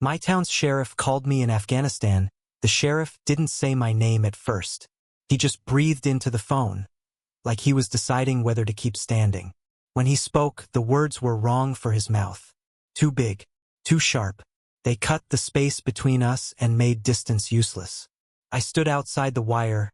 My town's sheriff called me in Afghanistan. The sheriff didn't say my name at first. He just breathed into the phone, like he was deciding whether to keep standing. When he spoke, the words were wrong for his mouth. Too big, too sharp. They cut the space between us and made distance useless. I stood outside the wire,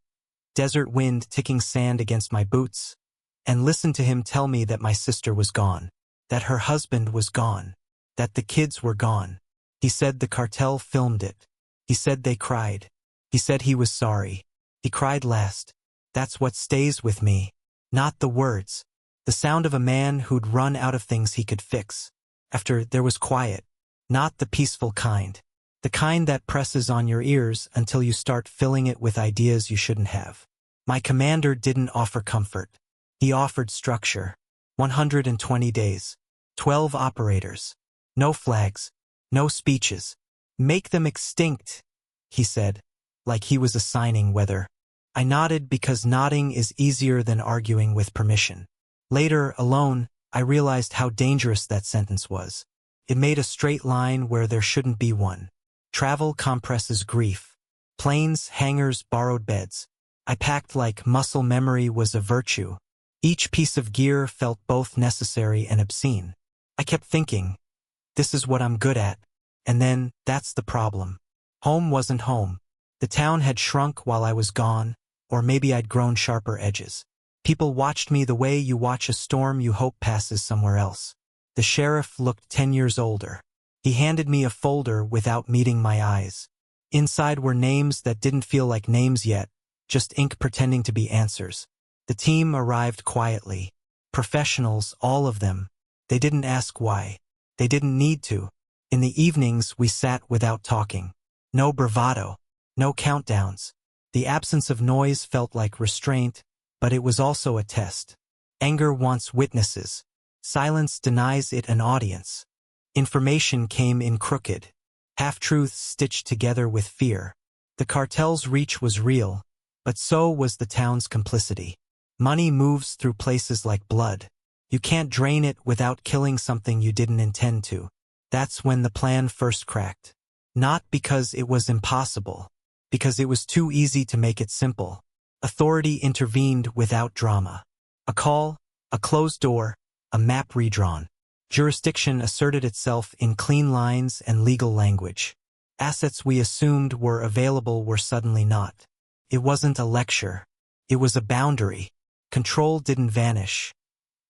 desert wind ticking sand against my boots, and listened to him tell me that my sister was gone, that her husband was gone, that the kids were gone. He said the cartel filmed it. He said they cried. He said he was sorry. He cried last. That's what stays with me. Not the words. The sound of a man who'd run out of things he could fix. After there was quiet. Not the peaceful kind. The kind that presses on your ears until you start filling it with ideas you shouldn't have. My commander didn't offer comfort. He offered structure. 120 days. 12 operators. No flags. No speeches. Make them extinct, he said, like he was assigning weather. I nodded because nodding is easier than arguing with permission. Later, alone, I realized how dangerous that sentence was. It made a straight line where there shouldn't be one. Travel compresses grief. Planes, hangars, borrowed beds. I packed like muscle memory was a virtue. Each piece of gear felt both necessary and obscene. I kept thinking, this is what I'm good at. And then, that's the problem. Home wasn't home. The town had shrunk while I was gone, or maybe I'd grown sharper edges. People watched me the way you watch a storm you hope passes somewhere else. The sheriff looked 10 years older. He handed me a folder without meeting my eyes. Inside were names that didn't feel like names yet, just ink pretending to be answers. The team arrived quietly. Professionals, all of them. They didn't ask why. They didn't need to. In the evenings, we sat without talking. No bravado. No countdowns. The absence of noise felt like restraint, but it was also a test. Anger wants witnesses. Silence denies it an audience. Information came in crooked. Half-truths stitched together with fear. The cartel's reach was real, but so was the town's complicity. Money moves through places like blood. You can't drain it without killing something you didn't intend to. That's when the plan first cracked. Not because it was impossible, because it was too easy to make it simple. Authority intervened without drama. A call, a closed door, a map redrawn. Jurisdiction asserted itself in clean lines and legal language. Assets we assumed were available were suddenly not. It wasn't a lecture. It was a boundary. Control didn't vanish.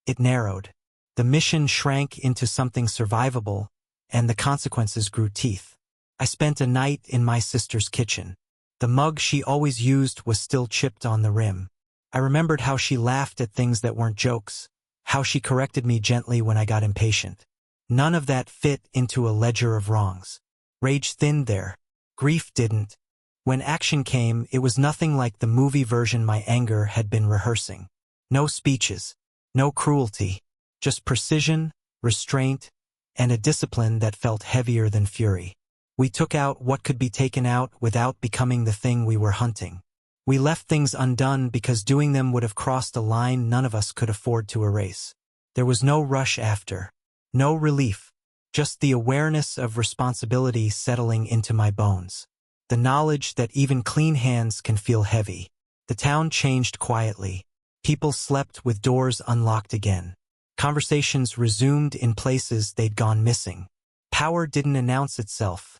It narrowed. The mission shrank into something survivable, and the consequences grew teeth. I spent a night in my sister's kitchen. The mug she always used was still chipped on the rim. I remembered how she laughed at things that weren't jokes, how she corrected me gently when I got impatient. None of that fit into a ledger of wrongs. Rage thinned there. Grief didn't. When action came, it was nothing like the movie version my anger had been rehearsing. No speeches, no cruelty, just precision, restraint, and a discipline that felt heavier than fury. We took out what could be taken out without becoming the thing we were hunting. We left things undone because doing them would have crossed a line none of us could afford to erase. There was no rush after, no relief, just the awareness of responsibility settling into my bones. The knowledge that even clean hands can feel heavy. The town changed quietly. People slept with doors unlocked again. Conversations resumed in places they'd gone missing. Power didn't announce itself.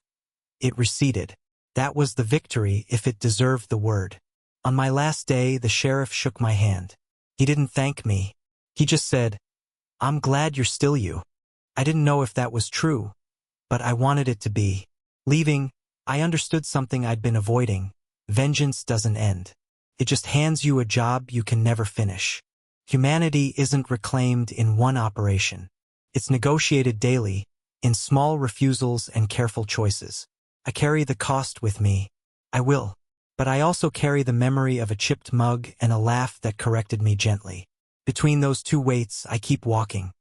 It receded. That was the victory if it deserved the word. On my last day, the sheriff shook my hand. He didn't thank me. He just said, "I'm glad you're still you." I didn't know if that was true, but I wanted it to be. Leaving, I understood something I'd been avoiding. Vengeance doesn't end. It just hands you a job you can never finish. Humanity isn't reclaimed in one operation. It's negotiated daily, in small refusals and careful choices. I carry the cost with me. I will. But I also carry the memory of a chipped mug and a laugh that corrected me gently. Between those two weights, I keep walking.